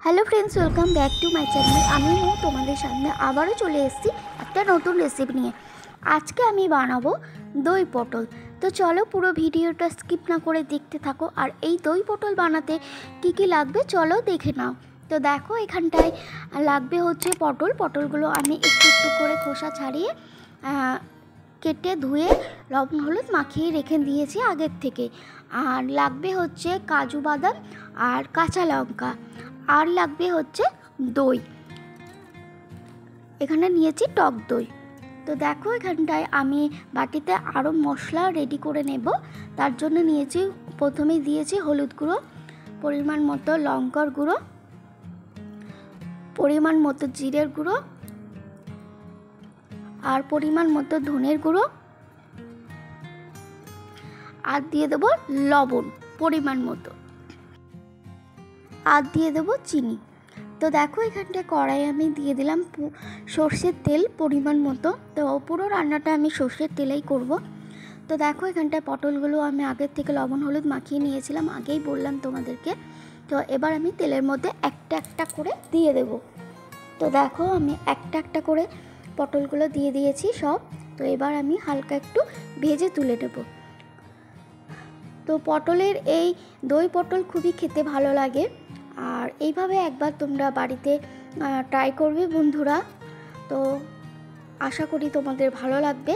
Hello friends, welcome back to my channel. আমি তোমাদের সামনে আবারও চলে এসেছি একটা নতুন রেসিপি নিয়ে। আজকে আমি বানাবো দই পটল। তো চলো পুরো ভিডিওটা স্কিপ না করে দেখতে থাকো। আর এই দই পটল বানাতে কি কি লাগবে চলো দেখে নাও। তো দেখো এখানটায় লাগবে হচ্ছে পটলগুলো আমি একটু একটু করে খোসা ছাড়িয়ে কেটে ধুয়ে লবণ হলুদ মাখিয়ে রেখে দিয়েছি আগের থেকে। আর লাগবে হচ্ছে কাজু বাদাম আর কাঁচা লঙ্কা, আর লাগবে হচ্ছে দই। এখানে নিয়েছি টক দই। তো দেখো এখানটায় আমি বাটিতে আরও মশলা রেডি করে নেব। তার জন্য নিয়েছি, প্রথমেই দিয়েছি হলুদ গুঁড়ো, পরিমাণ মতো লঙ্কার গুঁড়ো, পরিমাণ মতো জিরের গুঁড়ো, আর পরিমাণ মতো ধনের গুঁড়ো, আর দিয়ে দেবো লবণ পরিমাণ মতো, আর দিয়ে দেবো চিনি। তো দেখো এখানটায় কড়াই আমি দিয়ে দিলাম সর্ষের তেল পরিমাণ মতো। তো পুরো রান্নাটা আমি সর্ষের তেলেই করব। তো দেখো এখানটায় পটলগুলো আমি আগের থেকে লবণ হলুদ মাখিয়ে নিয়েছিলাম, আগেই বললাম তোমাদেরকে। তো এবার আমি তেলের মধ্যে একটা একটা করে দিয়ে দেব। তো দেখো আমি একটা একটা করে পটলগুলো দিয়ে দিয়েছি সব। তো এবার আমি হালকা একটু ভেজে তুলে নেব। তো পটলের এই দই পটল খুবই খেতে ভালো লাগে। আর এইভাবে একবার তোমরা বাড়িতে ট্রাই করবে বন্ধুরা। তো আশা করি তোমাদের ভালো লাগবে।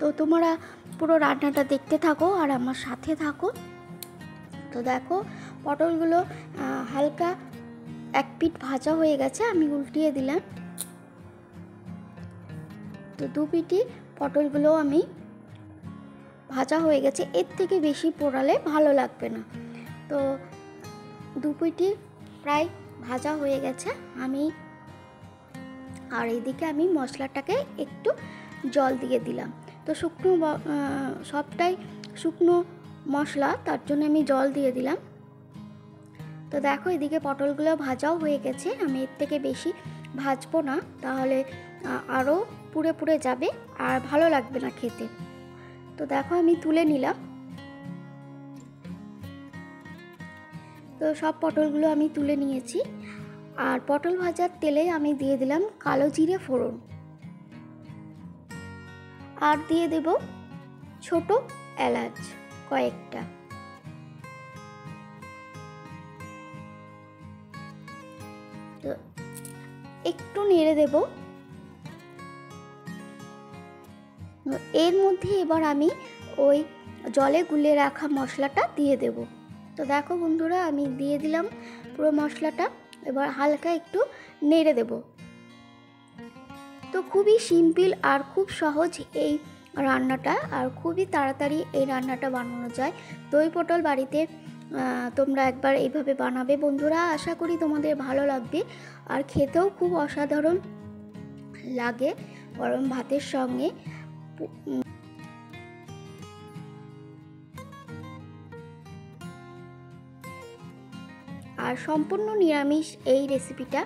তো তোমরা পুরো রান্নাটা দেখতে থাকো আর আমার সাথে থাকো। তো দেখো পটলগুলো হালকা এক পিঠ ভাজা হয়ে গেছে, আমি উল্টিয়ে দিলাম। তো দু পিঠি পটলগুলো আমি ভাজা হয়ে গেছে, এর থেকে বেশি পোড়ালে ভালো লাগবে না। তো দু পিঠি প্রায় ভাজা হয়ে গেছে আমি। আর এদিকে আমি মশলাটাকে একটু জল দিয়ে দিলাম। তো সবটাই শুকনো মশলা, তার জন্য আমি জল দিয়ে দিলাম। তো দেখো এদিকে পটলগুলো ভাজাও হয়ে গেছে, আমি এর থেকে বেশি ভাজবো না, তাহলে আরও পুড়ে পুড়ে যাবে আর ভালো লাগবে না খেতে। তো দেখো আমি তুলে নিলাম। তো সব পটলগুলো আমি তুলে নিয়েছি। আর পটল ভাজার তেলে আমি দিয়ে দিলাম কালো জিরে ফোড়ন, আর দিয়ে দেব ছোট এলাচ কয়েকটা। তো একটু নেড়ে দেব। এর মধ্যে এবার আমি ওই জলে গুলে রাখা মশলাটা দিয়ে দেব। তো দেখো বন্ধুরা আমি দিয়ে দিলাম পুরো মশলাটা। এবার হালকা একটু নেড়ে দেব। তো খুবই সিম্পল আর খুব সহজ এই রান্নাটা, আর খুবই তাড়াতাড়ি এই রান্নাটা বানানো যায়। দই পটল বাড়িতে তোমরা একবার এইভাবে বানাবে বন্ধুরা, আশা করি তোমাদের ভালো লাগবে। আর খেতেও খুব অসাধারণ লাগে গরম ভাতের সঙ্গে। আর সম্পূর্ণ নিরামিষ এই রেসিপিটা।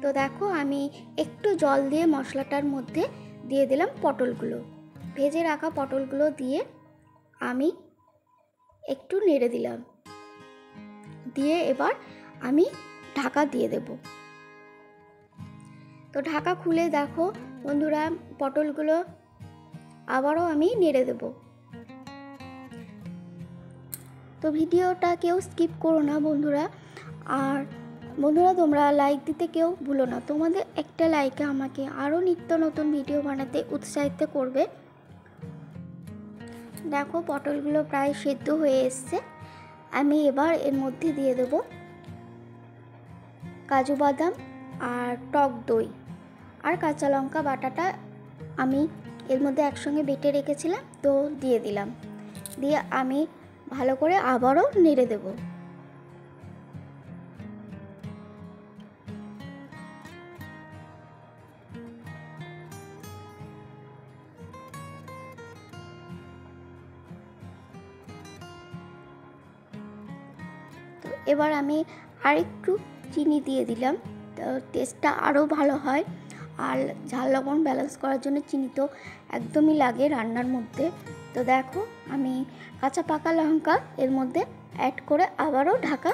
তো দেখো আমি একটু জল দিয়ে মশলাটার মধ্যে দিয়ে দিলাম পটলগুলো, ভেজে রাখা পটলগুলো দিয়ে আমি একটু নেড়ে দিলাম। দিয়ে এবার আমি ঢাকা দিয়ে দেব। তো ঢাকা খুলে দেখো বন্ধুরা পটলগুলো আবারও আমি নেড়ে দেব। তো ভিডিওটা কেউ স্কিপ করো না বন্ধুরা। আর বন্ধুরা তোমরা লাইক দিতে কেউ ভুলো না, তোমাদের একটা লাইকে আমাকে আরও নিত্য নতুন ভিডিও বানাতে উৎসাহিত করবে। দেখো পটলগুলো প্রায় সেদ্ধ হয়ে এসছে। আমি এবার এর মধ্যে দিয়ে দেব কাজু বাদাম আর টক দই আর কাঁচা লঙ্কা বাটাটা আমি এর মধ্যে একসঙ্গে বেটে রেখেছিলাম, তো দিয়ে দিলাম। দিয়ে আমি ভালো করে আবারও নেড়ে দেব। তো এবার আমি আরেকটু চিনি দিয়ে দিলাম, তো টেস্টটা আরও ভালো হয়। আর ঝাল লবণ ব্যালেন্স করার জন্য চিনি তো একদমই লাগে রান্নার মধ্যে। তো দেখো আমি কাঁচা পাকা লঙ্কা এর মধ্যে অ্যাড করে আবারও ঢাকা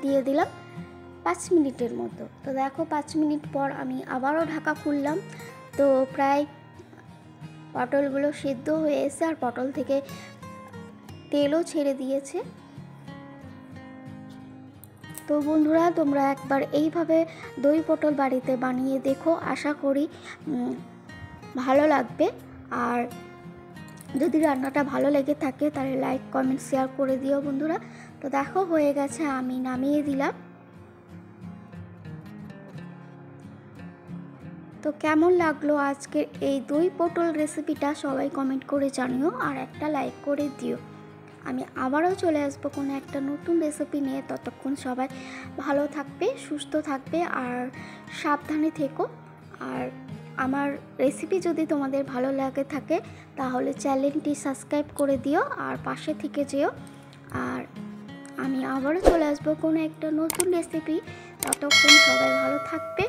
দিয়ে দিলাম। 5 মিনিটের মতো। তো দেখো 5 মিনিট পর আমি আবারও ঢাকা খুললাম। তো প্রায় পটলগুলো সেদ্ধ হয়ে এসে আর পটল থেকে তেলও ছেড়ে দিয়েছে। তো বন্ধুরা, তোমরা একবার এইভাবে দই পটল বাড়িতে বানিয়ে দেখো, আশা করি ভালো লাগবে। আর যদি রান্নাটা ভালো লেগে থাকে তাহলে লাইক কমেন্ট শেয়ার করে দিও বন্ধুরা। তো দেখো হয়ে গেছে, আমি নামিয়ে দিলাম। তো কেমন লাগলো আজকের এই দই পটল রেসিপিটা সবাই কমেন্ট করে জানিও আর একটা লাইক করে দিও। আমি আবারও চলে আসবো কোনো একটা নতুন রেসিপি নিয়ে। ততক্ষণ সবাই ভালো থাকবে, সুস্থ থাকবে আর সাবধানে থেকো। আর আমার রেসিপি যদি তোমাদের ভালো লাগে থাকে তাহলে চ্যানেলটি সাবস্ক্রাইব করে দিও আর পাশে থেকে যেও। আর আমি আবারও চলে আসবো কোনো একটা নতুন রেসিপি। ততক্ষণ সবাই ভালো থাকবে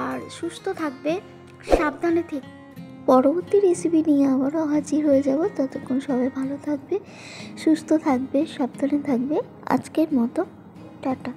আর সুস্থ থাকবে, সাবধানে থেকে। পরবর্তী রেসিপি নিয়ে আবারও হাজির হয়ে যাব। ততক্ষণ সবাই ভালো থাকবে, সুস্থ থাকবে, সাবধানে থাকবে। আজকের মতো টাটা।